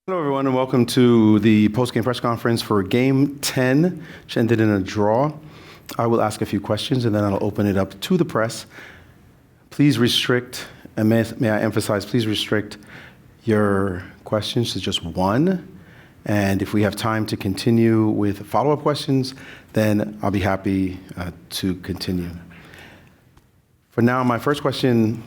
Hello, everyone, and welcome to the post-game press conference for Game 10, which ended in a draw. I will ask a few questions, and then I'll open it up to the press. Please restrict, and may I emphasize, please restrict your questions to just one. And if we have time to continue with follow-up questions, then I'll be happy to continue. For now, my first question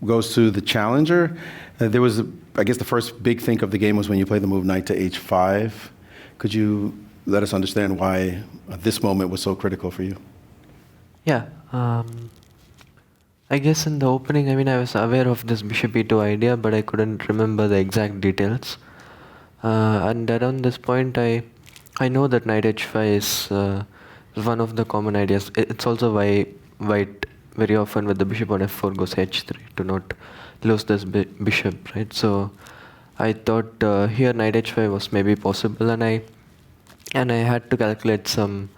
goes to the challenger. There was, I guess, the first big think of the game was when you played the move knight to h5. Could you let us understand why this moment was so critical for you? Yeah, I guess in the opening, I was aware of this bishop e2 idea, but I couldn't remember the exact details. And around this point, I know that knight h5 is one of the common ideas. It's also why white very often with the bishop on f4 goes h3 to not lose this bishop, right? So I thought here knight h5 was maybe possible, and I had to calculate some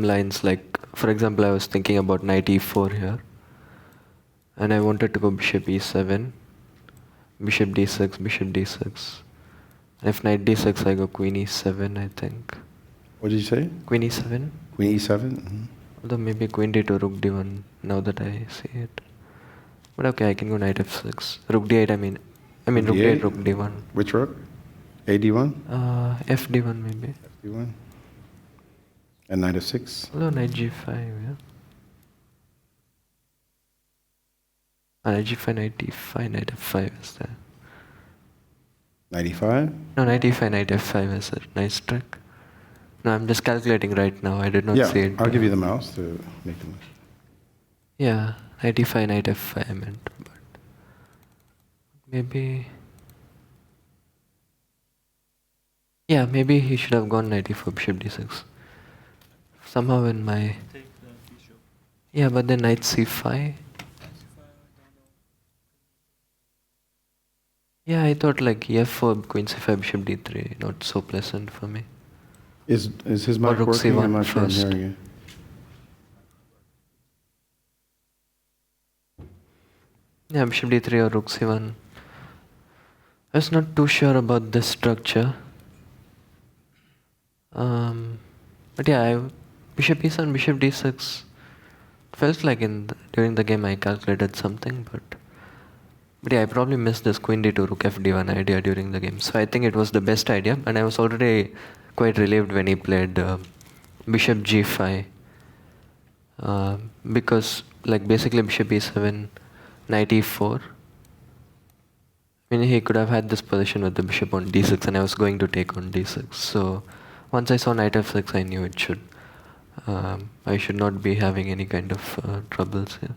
lines. Like, for example, I was thinking about knight e4 here, and I wanted to go bishop e7, bishop d6, bishop d6. If knight d6, I go queen e7, I think. What did you say? Queen e7. Queen e7? Mm-hmm. Although maybe queen d2, rook d1, now that I see it. But okay, I can go knight f6. Rook d8, I mean rook d8, rook d1. Which rook? A d1? F d1 maybe. F d1. And knight f6? Although knight g5, yeah. Knight g5, knight d5, knight f5 is there. Knight e5? No, knight e5, knight f5 is a nice trick. No, I'm just calculating right now. I did not see it. I'll give you the mouse to make the move. Yeah, knight e5, knight f5 I meant, but maybe... Yeah, maybe he should have gone knight e4, bishop d6. Somehow in my... Take the bishop. Yeah, but then knight c5. Yeah, I thought like e4, queen c5, bishop d3, not so pleasant for me. Is his mic rook working? c1 I'm not sure I'm first. hearing you. Yeah, bishop d3 or rook c1. I was not too sure about this structure. But yeah, bishop e7, bishop d6. Felt like during the game I calculated something, but yeah, I probably missed this queen d2, rook f d1 idea during the game. So I think it was the best idea, and I was already quite relieved when he played bishop g5. Because like basically bishop e7, knight e4. He could have had this position with the bishop on d6, and I was going to take on d6. So once I saw knight f6, I knew it should. I should not be having any kind of troubles here.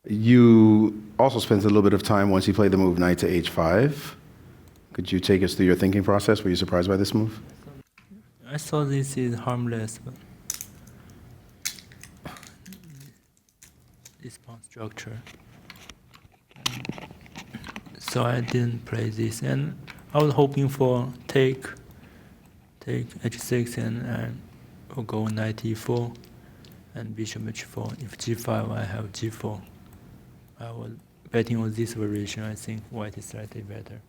You also spent a little bit of time once you played the move knight to h5. Could you take us through your thinking process? Were you surprised by this move? I thought this is harmless, but this pawn structure. So I didn't play this, and I was hoping for take h6 and we'll go knight e4 and bishop h4. If g5, I have g4. I was betting on this variation. I think white is slightly better.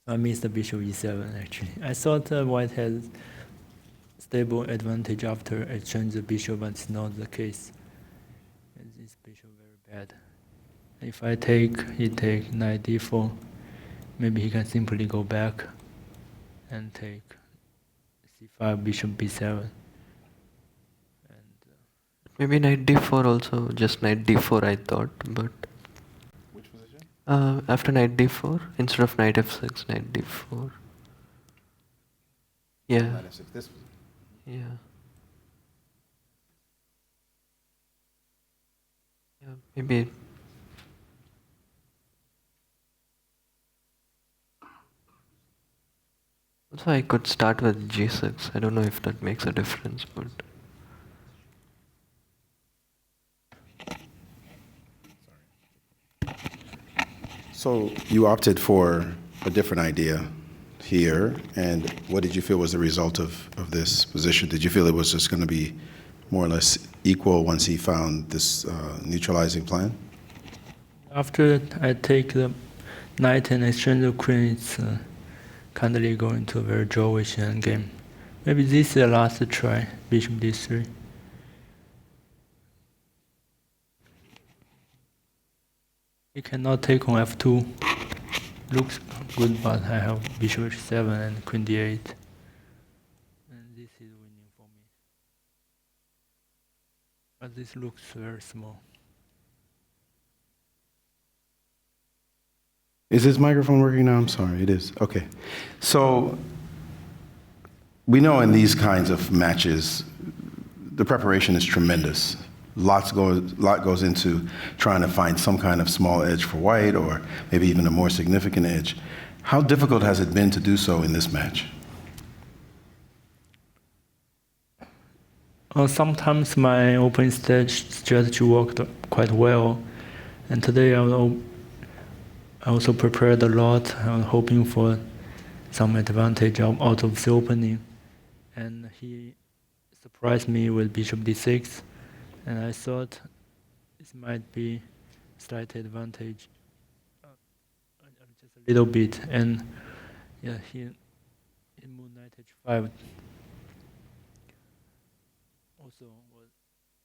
I missed the bishop e7 actually. I thought white has stable advantage after exchange the bishop, but it's not the case. And this bishop very bad. If I take, he take knight d4. Maybe he can simply go back and take c5, bishop b7. Maybe knight d4 also, just knight d4 I thought, but... Which position? After knight d4, instead of knight f6, knight d4. Yeah. Knight f6, this position. Yeah. Yeah, maybe... Also, I could start with g6. I don't know if that makes a difference, but... So you opted for a different idea here, and what did you feel was the result of this position? Did you feel it was just going to be more or less equal once he found this neutralizing plan? After I take the knight and exchange the queen, it's kindly going to a very drawish endgame. Maybe this is the last try, bishop d3. He cannot take on f2. Looks good, but I have bishop h7 and queen d8. And this is winning for me. But this looks very small. Is this microphone working now? I'm sorry, it is. Okay. So we know in these kinds of matches, the preparation is tremendous. Lot goes into trying to find some kind of small edge for white, or maybe even a more significant edge. How difficult has it been to do so in this match? Sometimes my opening stage strategy worked quite well, and today I also prepared a lot. I'm hoping for some advantage out of the opening, and he surprised me with bishop d6, and I thought this might be slight advantage, just a little bit, and yeah, he moved knight h5. Also was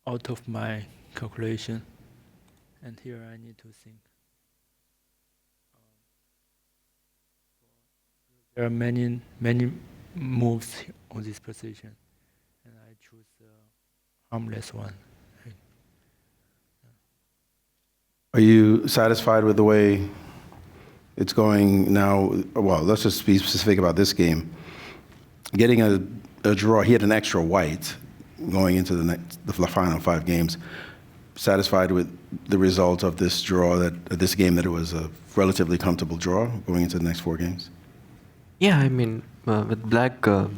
out of my calculation, and here I need to think. There are many moves on this position, and I choose the harmless one. Are you satisfied with the way it's going now? Well, let's just be specific about this game. Getting a draw, he had an extra white going into the final 5 games. Satisfied with the result of this draw, this game, that it was a relatively comfortable draw going into the next 4 games? Yeah, I mean, with black, I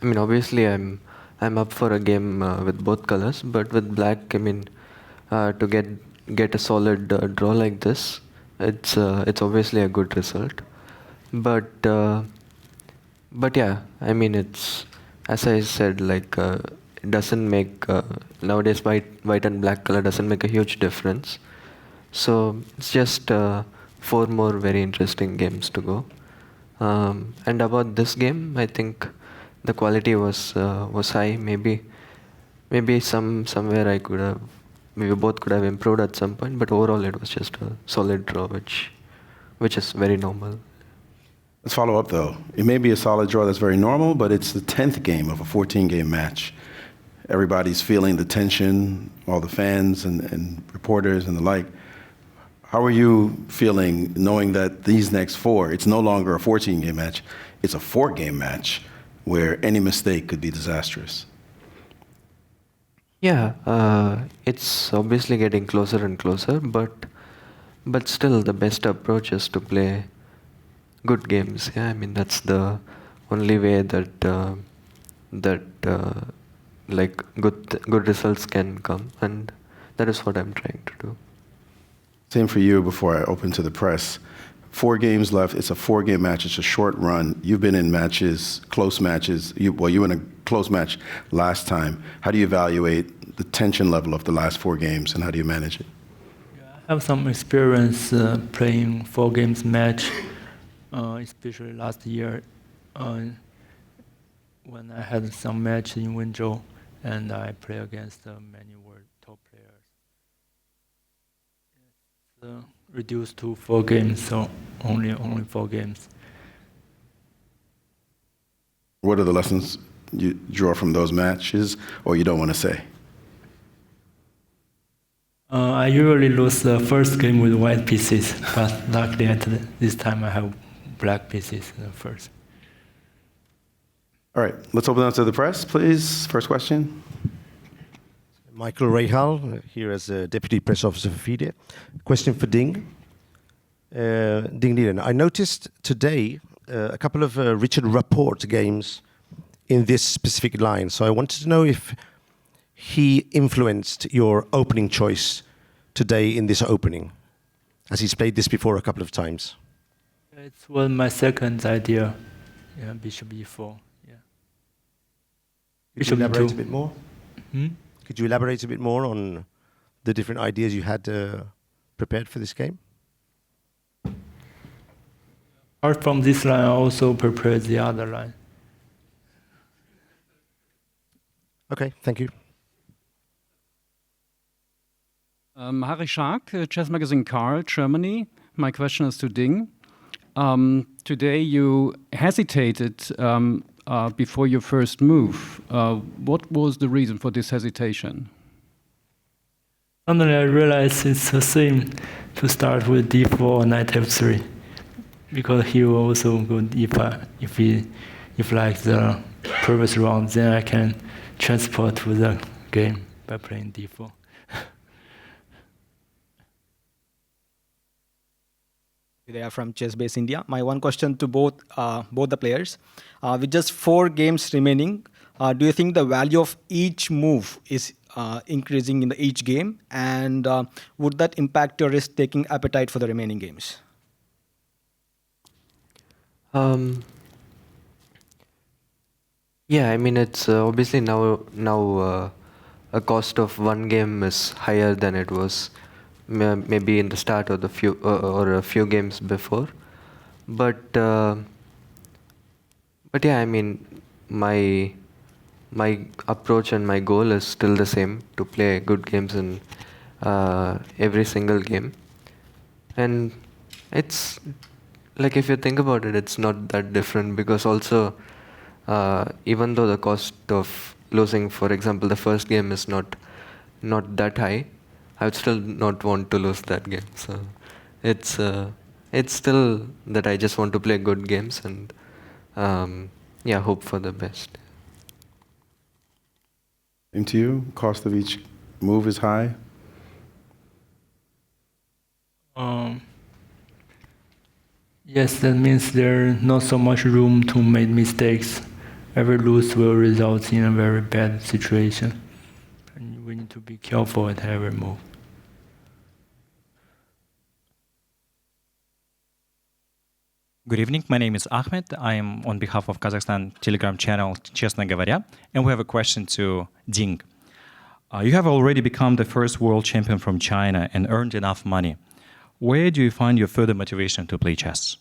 mean, obviously I'm up for a game with both colors, but with black, I mean, to get a solid draw like this, it's obviously a good result. But yeah, I mean, it's, as I said, like it doesn't make nowadays white and black color doesn't make a huge difference. So it's just 4 more very interesting games to go. And about this game, I think the quality was high. Maybe somewhere I could have, maybe both could have improved at some point, but overall it was just a solid draw, which is very normal. Let's follow up, though. It may be a solid draw that's very normal, but it's the 10th game of a 14-game match. Everybody's feeling the tension, all the fans and reporters and the like. How are you feeling knowing that these next 4, it's no longer a 14-game match, it's a 4-game match where any mistake could be disastrous? Yeah, it's obviously getting closer and closer, but still the best approach is to play good games. Yeah, I mean, that's the only way that like good results can come, and that is what I'm trying to do. Same for you before I open to the press. 4 games left. It's a 4-game match. It's a short run. You've been in matches, close matches. You were in a close match last time. How do you evaluate the tension level of the last 4 games, and how do you manage it? Yeah, I have some experience playing 4 games match, especially last year when I had some match in Wenzhou, and I play against many world top players. Reduced to 4 games, so only 4 games. What are the lessons you draw from those matches, or you don't want to say? I usually lose the first game with white pieces, but luckily this time I have black pieces first. All right, let's open up to the press, please. First question. Michael Rahal, here as a Deputy Press Officer for FIDE. Question for Ding. Ding Liren, I noticed today a couple of Richard Rapport games in this specific line. So I wanted to know if he influenced your opening choice today in this opening, as he's played this before a couple of times. It was my second idea, yeah, bishop e4. Yeah. Could you elaborate a bit more? Hmm? Could you elaborate a bit more on the different ideas you had prepared for this game? Apart from this line, I also prepared the other line. Okay, thank you. Harry Schark, Chess Magazine Karl, Germany. My question is to Ding. Today you hesitated before your first move. What was the reason for this hesitation? Suddenly I realized it's the same to start with d4 or knight f3, because he will also go d5. If like the previous round, then I can transport to the game by playing d4. They are from Chess Base India. My one question to both the players. With just 4 games remaining, do you think the value of each move is increasing in each game? And would that impact your risk-taking appetite for the remaining games? Yeah, I mean, it's obviously now a cost of one game is higher than it was maybe in the start of the a few games before, but yeah, I mean, my approach and my goal is still the same, to play good games in every single game. And it's like, if you think about it, it's not that different, because also even though the cost of losing, for example, the first game is not that high, I would still not want to lose that game. So it's still that I just want to play good games and yeah, hope for the best. Same to you? Cost of each move is high? Yes, that means there's not so much room to make mistakes. Every lose will result in a very bad situation. And we need to be careful at every move. Good evening, my name is Ahmed. I am on behalf of Kazakhstan Telegram channel Честно говоря, and we have a question to Ding. You have already become the first world champion from China and earned enough money. Where do you find your further motivation to play chess?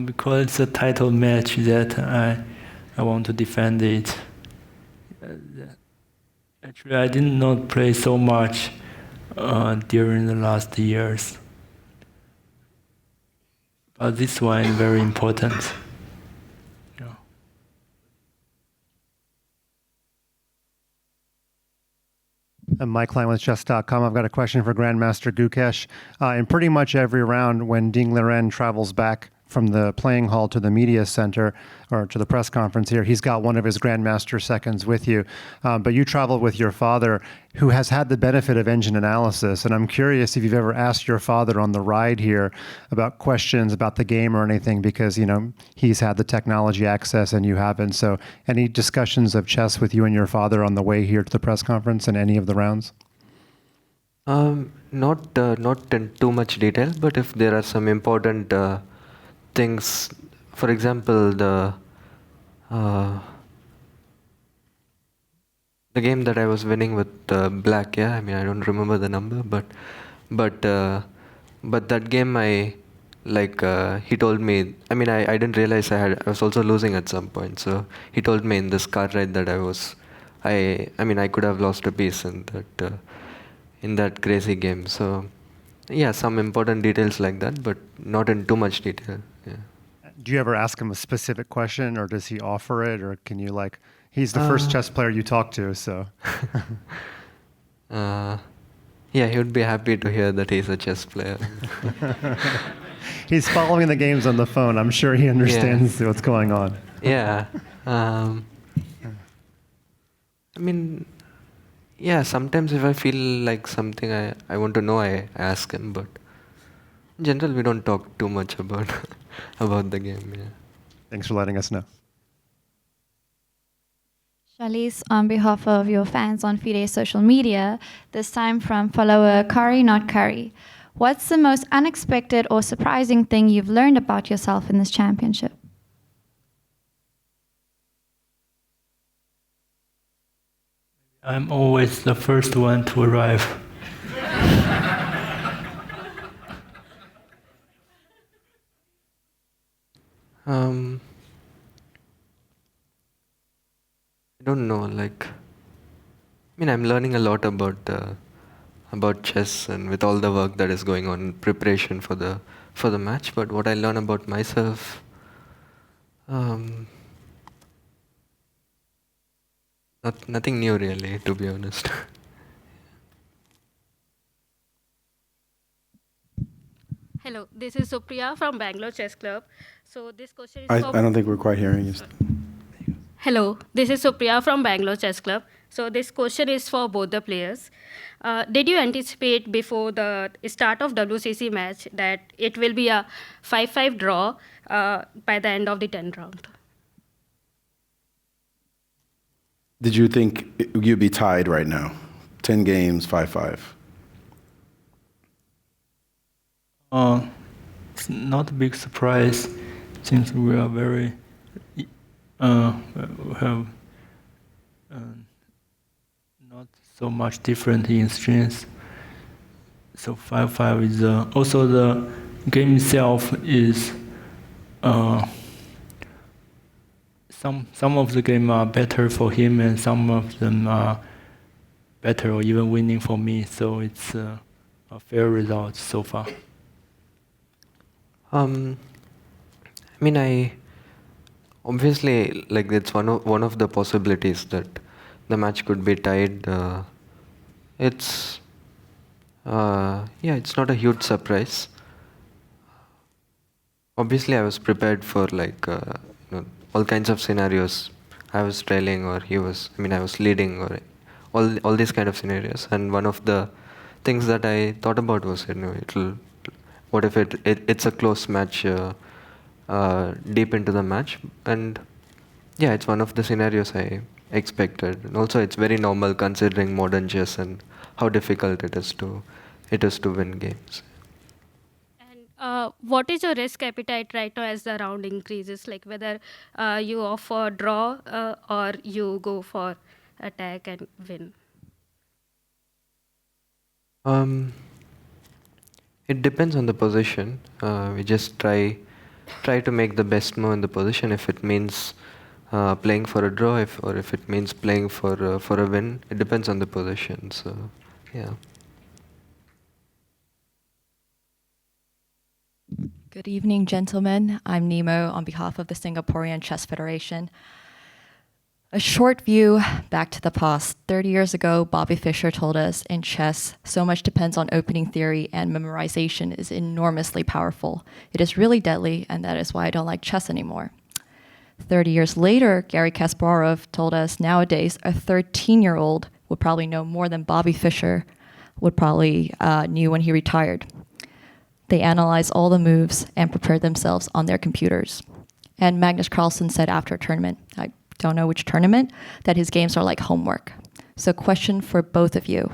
Because it's a title match that I want to defend it. Actually, I did not play so much during the last years. But this one is very important. Yeah. I'm Mike Klein with Chess.com. I've got a question for Grandmaster Gukesh. In pretty much every round, when Ding Liren travels back from the playing hall to the media center or to the press conference here, he's got one of his Grandmaster seconds with you. But you traveled with your father, who has had the benefit of engine analysis. And I'm curious if you've ever asked your father on the ride here about questions about the game or anything, because, you know, he's had the technology access and you haven't. So any discussions of chess with you and your father on the way here to the press conference in any of the rounds? Not in too much detail, but if there are some important things, for example, the game that I was winning with black, yeah, I mean, I don't remember the number, but that game, he told me, I mean, I didn't realize I was also losing at some point, so he told me in this car ride that I mean, I could have lost a piece in that crazy game. So yeah, some important details like that, but not in too much detail. Yeah. Do you ever ask him a specific question, or does he offer it, or can you, like, he's the first chess player you talk to, so. Yeah, he would be happy to hear that he's a chess player. He's following the games on the phone. I'm sure he understands what's going on. Yeah. I mean, yeah, sometimes if I feel like something I want to know, I ask him, but in general, we don't talk too much about the game. Yeah. Thanks for letting us know. Charlize, on behalf of your fans on FIDE social media, this time from follower Curry Not Curry. What's the most unexpected or surprising thing you've learned about yourself in this championship? I'm always the first one to arrive. Um, I don't know. I'm learning a lot about chess and with all the work that is going on in preparation for the match. But what I learn about myself, nothing new really, to be honest. Hello, this is Supriya from Bangalore Chess Club. So this question is I for... don't think we're quite hearing you. Hello, this is Supriya from Bangalore Chess Club. So this question is for both the players. Did you anticipate before the start of WCC match that it will be a 5-5 draw by the end of the 10th round? Did you think you'd be tied right now? 10 games, 5-5. It's not a big surprise since we are very we have not so much different in strengths. So 5-5 is also the game itself is some of the game are better for him and some of them are better or even winning for me. So it's a fair result so far. I obviously it's one of the possibilities that the match could be tied. It's it's not a huge surprise. Obviously, I was prepared for all kinds of scenarios. I was trailing, or I was leading, or all these kind of scenarios. And one of the things that I thought about was, what if it's a close match deep into the match? And yeah, it's one of the scenarios I expected. And also, it's very normal considering modern chess and how difficult it is to win games. And what is your risk appetite right now as the round increases? Like whether you offer draw or you go for attack and win? It depends on the position. We just try to make the best move in the position. If it means playing for a draw, or if it means playing for a win, it depends on the position. So, yeah. Good evening, gentlemen. I'm Nemo on behalf of the Singaporean Chess Federation. A short view back to the past. 30 years ago, Bobby Fischer told us in chess, so much depends on opening theory and memorization is enormously powerful. It is really deadly, and that is why I don't like chess anymore. 30 years later, Garry Kasparov told us nowadays a 13-year-old would probably know more than Bobby Fischer would probably knew when he retired. They analyzed all the moves and prepared themselves on their computers. And Magnus Carlsen said after a tournament, I don't know which tournament, that his games are like homework. So question for both of you.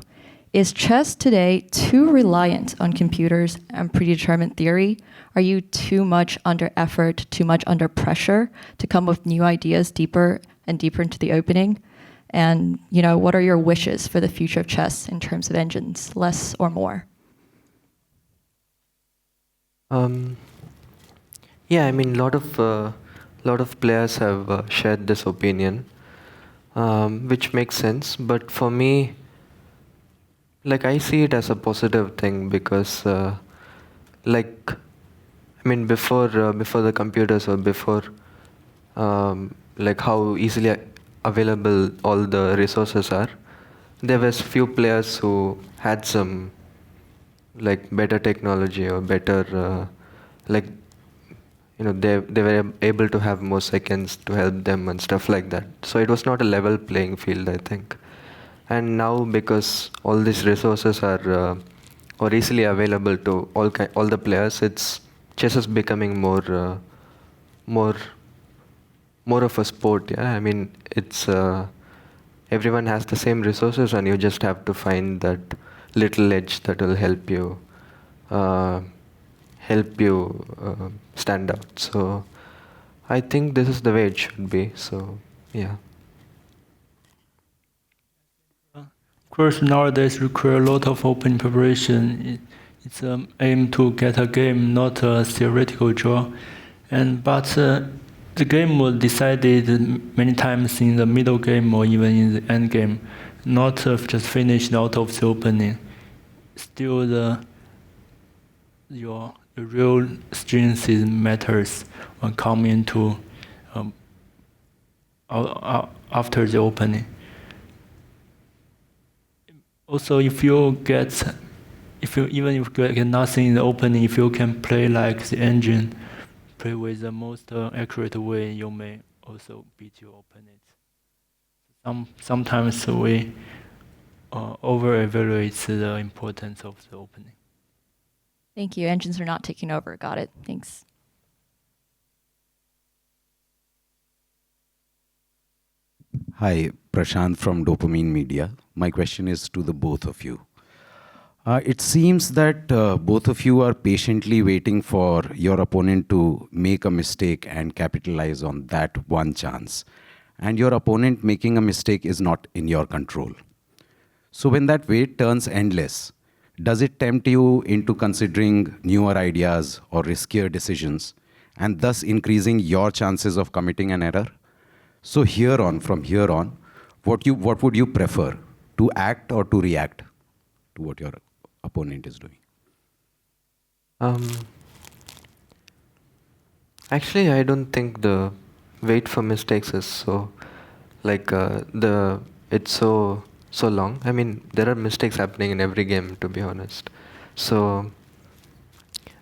Is chess today too reliant on computers and predetermined theory? Are you too much under effort, too much under pressure to come with new ideas deeper and deeper into the opening? And what are your wishes for the future of chess in terms of engines, less or more? Yeah, lot of players have shared this opinion, which makes sense. But for me, I see it as a positive thing because, before the computers or before, how easily available all the resources are, there was few players who had some better technology or better they were able to have more seconds to help them and stuff like that. So it was not a level playing field, I think. And now because all these resources are easily available to all the players, chess is becoming more of a sport. Yeah, it's everyone has the same resources, and you just have to find that little edge that will help you stand out. So I think this is the way it should be. So yeah. course, nowadays require a lot of opening preparation. It's aim to get a game, not a theoretical draw. But the game was decided many times in the middle game or even in the end game, not just finished out of the opening. Still, the real strength matters when coming to after the opening. Also, even if you get nothing in the opening, if you can play like the engine, play with the most accurate way, you may also beat your opponent. Sometimes we over-evaluate the importance of the opening. Thank you. Engines are not taking over. Got it. Thanks. Hi, Prashant from Dopamine Media. My question is to the both of you. It seems that both of you are patiently waiting for your opponent to make a mistake and capitalize on that one chance. And your opponent making a mistake is not in your control. So when that wait turns endless, does it tempt you into considering newer ideas or riskier decisions, and thus increasing your chances of committing an error? So from here on, what would you prefer, to act or to react to what your opponent is doing? Actually, I don't think the wait for mistakes is so it's so long. I mean, there are mistakes happening in every game, to be honest. So,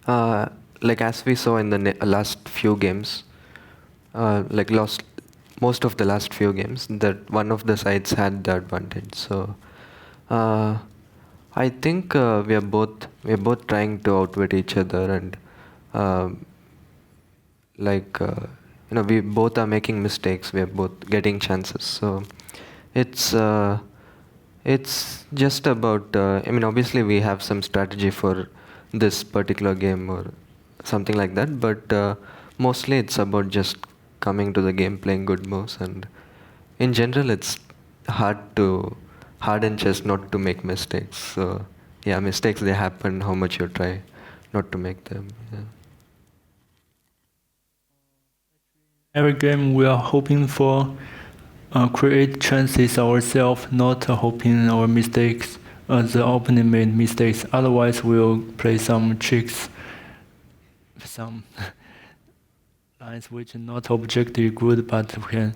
as we saw in the last few games, most of the last few games, that one of the sides had the advantage. So, I think we are both trying to outwit each other, and we both are making mistakes. We are both getting chances. So, it's just about. Obviously, we have some strategy for this particular game or something like that, but mostly it's about just coming to the game, playing good moves, and in general, it's hard in chess not to make mistakes. So, yeah, mistakes, they happen, how much you try not to make them. Yeah. Every game we are hoping for create chances ourselves, not hoping our mistakes, the opponent made mistakes. Otherwise, we'll play some tricks, some lines which are not objectively good, but we can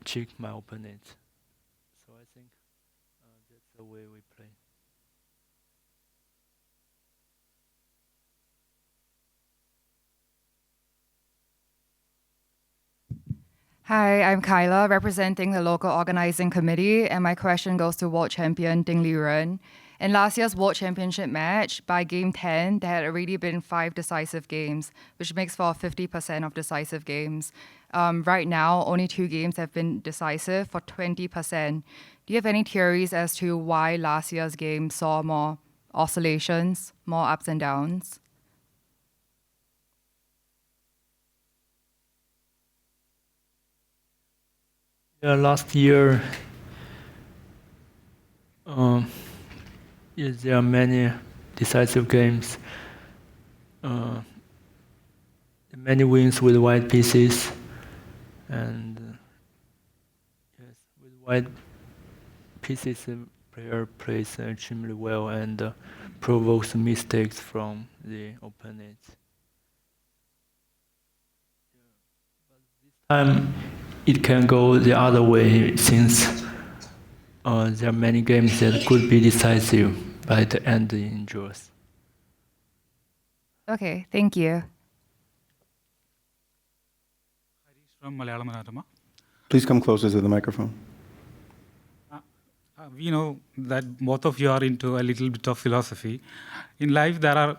trick my opponent. So I think that's the way we play. Hi, I'm Kyla, representing the local organizing committee, and my question goes to world champion Ding Liren. In last year's World Championship match, by game 10, there had already been 5 decisive games, which makes for 50% of decisive games. Right now, only 2 games have been decisive for 20%. Do you have any theories as to why last year's game saw more oscillations, more ups and downs? Yeah, last year, there are many decisive games. Many wins with white pieces, and yes, with white pieces, the player plays extremely well and provokes mistakes from the opponent. But this time, it can go the other way, since there are many games that could be decisive by the end in draws. Okay, thank you. From Malayalam Anatama. Please come closer to the microphone. We know that both of you are into a little bit of philosophy. In life, there are,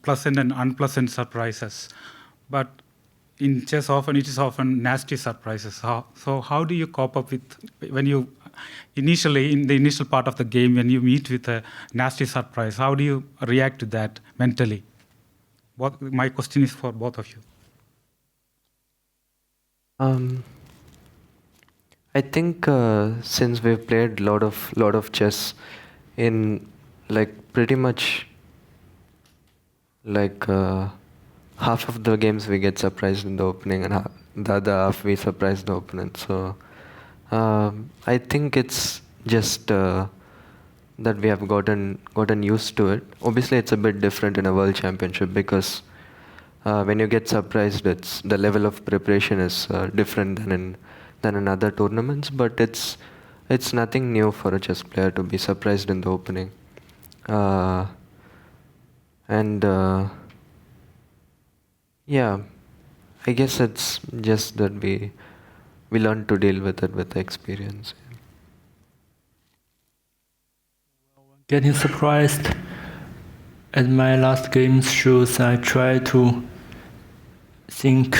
pleasant and unpleasant surprises. But in chess, it is often nasty surprises. So how do you cope up with, when you initially, in the initial part of the game, when you meet with a nasty surprise, how do you react to that mentally? My question is for both of you. I think since we've played lot of chess in like pretty much like half of the games we get surprised in the opening and the other half we surprise the opponent. So I think it's just that we have gotten used to it. Obviously, it's a bit different in a world championship because when you get surprised, it's the level of preparation is different than in other tournaments. But it's nothing new for a chess player to be surprised in the opening, and yeah, I guess it's just that we learn to deal with it with the experience. Getting surprised at my last game shows I try to think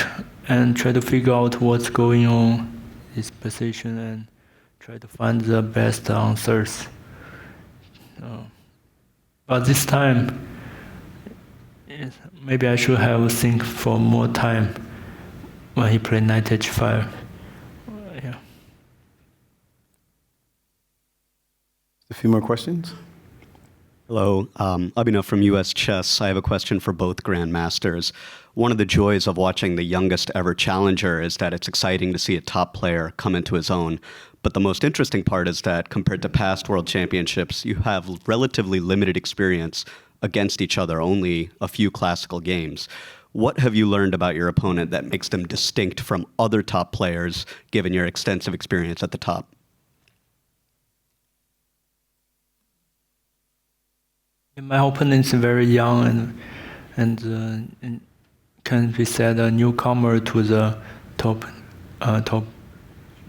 and try to figure out what's going on in this position and try to find the best answers. But this time, maybe I should have think for more time when he played knight h5. Yeah. A few more questions. Hello, Abhinav from US Chess. I have a question for both grandmasters. One of the joys of watching the youngest ever challenger is that it's exciting to see a top player come into his own. But the most interesting part is that compared to past world championships, you have relatively limited experience against each other, only a few classical games. What have you learned about your opponent that makes them distinct from other top players, given your extensive experience at the top? My opponent is very young and can be said a newcomer to the top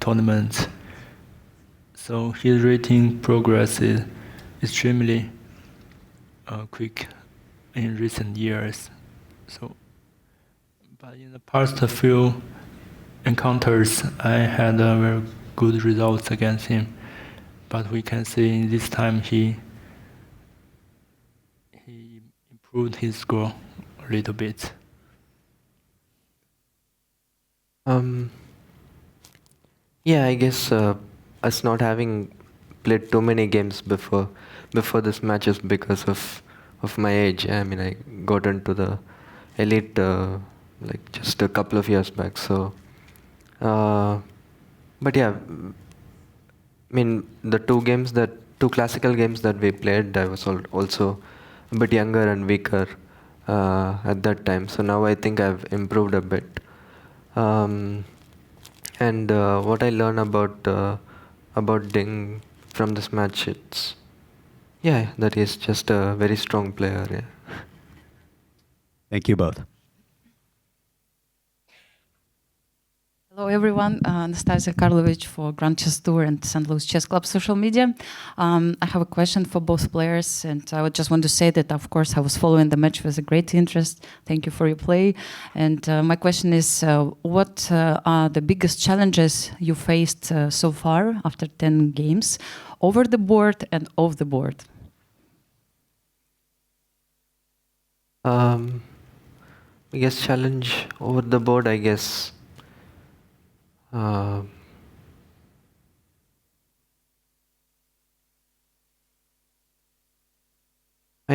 tournaments. So his rating progress is extremely quick in recent years. So, but in the past few encounters, I had very good results against him. But we can see this time he improved his score a little bit. Yeah, I guess us not having played too many games before this match is because of my age. I mean, I got into the elite like just a couple of years back. So, but yeah, I mean the two classical games that we played, I was also a bit younger and weaker at that time. So now I think I've improved a bit. And what I learned about Ding from this match, it's that he's just a very strong player. Yeah. Thank you both. Hello everyone, Anastasia Karlovich for Grand Chess Tour and St. Louis Chess Club social media. I have a question for both players, and I would just want to say that of course I was following the match with a great interest. Thank you for your play. And my question is, what are the biggest challenges you faced so far after 10 games, over the board and off the board? Biggest challenge over the board, I guess. I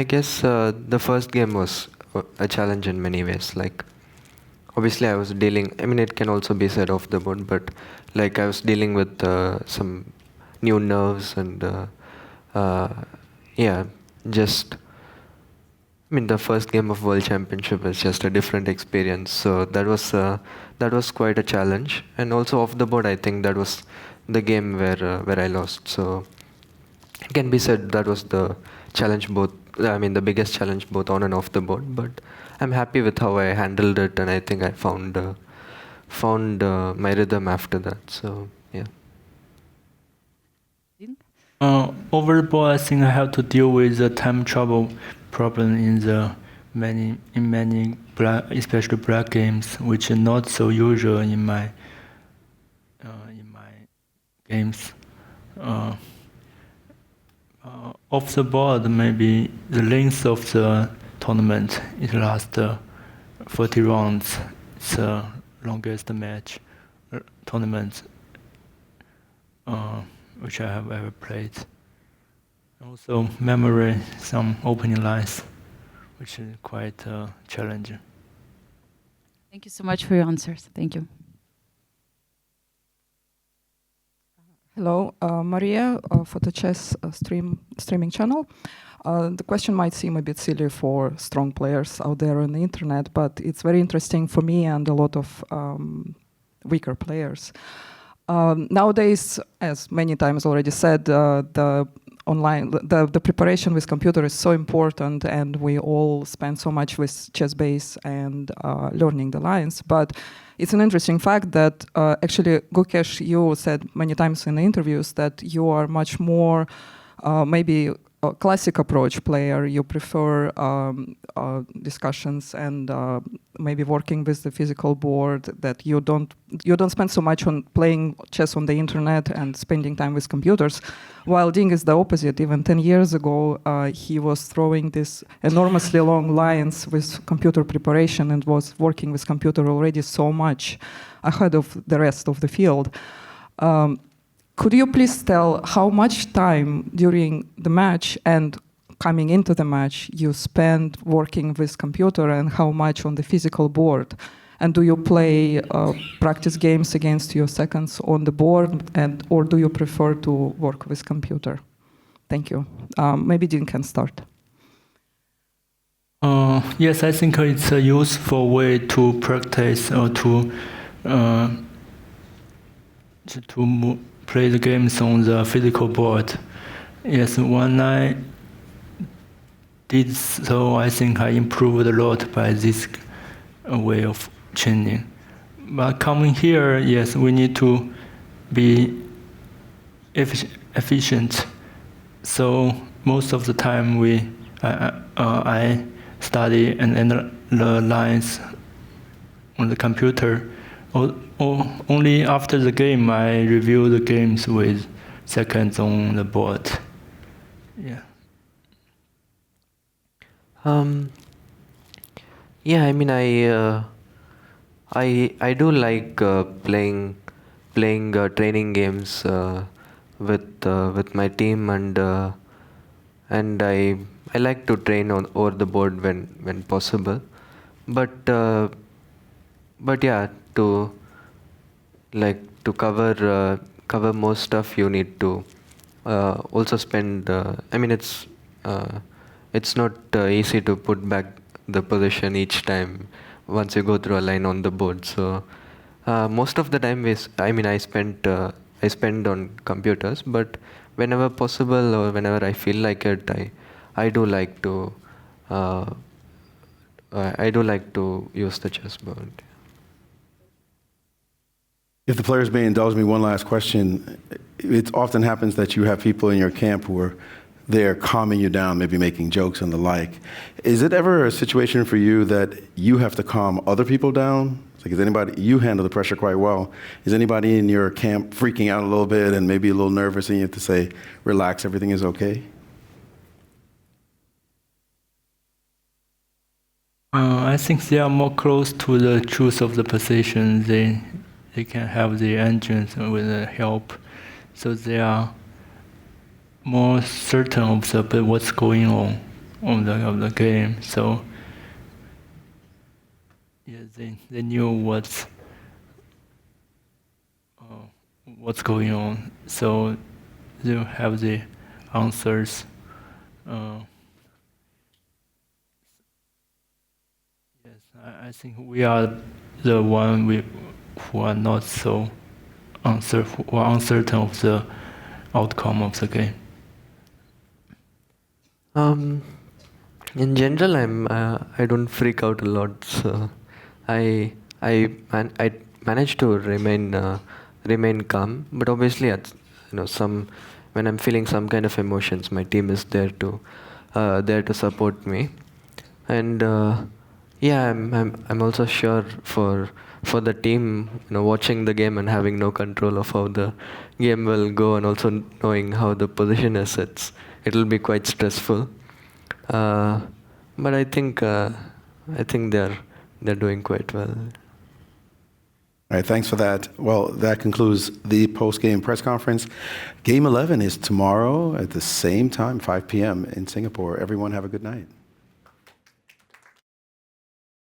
guess the first game was a challenge in many ways. Like, obviously I was dealing, I mean it can also be said off the board, but like I was dealing with some new nerves and just, I mean the first game of World Championship is just a different experience. So that was quite a challenge. And also off the board, I think that was the game where I lost. So it can be said that was the challenge both. I mean the biggest challenge both on and off the board. But I'm happy with how I handled it, and I think I found my rhythm after that. So yeah. Over the board, I think I have to deal with the time travel problem in many black, especially black games, which are not so usual in my games. Off the board, maybe the length of the tournament it lasts 40 rounds. It's the longest match tournament. which I have ever played. Also, memory some opening lines, which is quite challenging. Thank you so much for your answers. Thank you. Hello, Maria for the chess streaming channel. The question might seem a bit silly for strong players out there on the internet, but it's very interesting for me and a lot of weaker players. Nowadays, as many times already said, the preparation with computer is so important, and we all spend so much with ChessBase and learning the lines. But it's an interesting fact that actually, Gukesh, you said many times in the interviews that you are much more maybe a classic approach player. You prefer discussions and maybe working with the physical board, that you don't spend so much on playing chess on the internet and spending time with computers, while Ding is the opposite. Even 10 years ago, he was throwing these enormously long lines with computer preparation and was working with computer already so much ahead of the rest of the field. Could you please tell how much time during the match and coming into the match you spend working with computer, and how much on the physical board? And do you play practice games against your seconds on the board, or do you prefer to work with computer? Thank you. Maybe Ding can start. Yes, I think it's a useful way to practice or to play the games on the physical board. Yes, when I did so, I think I improved a lot by this way of training. But coming here, yes, we need to be efficient. So most of the time I study and analyze on the computer. Or only after the game I review the games with seconds on the board. Yeah. Yeah, I mean, I do like playing training games with my team, and I like to train over the board when possible. But yeah, to cover most stuff, you need to also spend. I mean, it's not easy to put back the position each time once you go through a line on the board. So most of the time I spend on computers, but whenever possible or whenever I feel like it, I do like to use the chessboard. If the players may indulge me, one last question. It often happens that you have people in your camp who are there calming you down, maybe making jokes and the like. Is it ever a situation for you that you have to calm other people down? You handle the pressure quite well. Is anybody in your camp freaking out a little bit and maybe a little nervous, and you have to say, relax, everything is okay? I think they are more close to the truth of the position. They can have the engines with the help, so they are more certain of what's going on of the game. So yeah, they knew what's going on. So they have the answers. Yes, I think we are the one who are not so uncertain of the outcome of the game. In general, I don't freak out a lot, so I manage to remain calm. But obviously, when I'm feeling some kind of emotions, my team is there to support me. And yeah, I'm also sure for the team, watching the game and having no control of how the game will go, and also knowing how the position is, it'll be quite stressful. But I think they're doing quite well. All right, thanks for that. Well, that concludes the post-game press conference. Game 11 is tomorrow at the same time, 5 p.m. in Singapore. Everyone have a good night.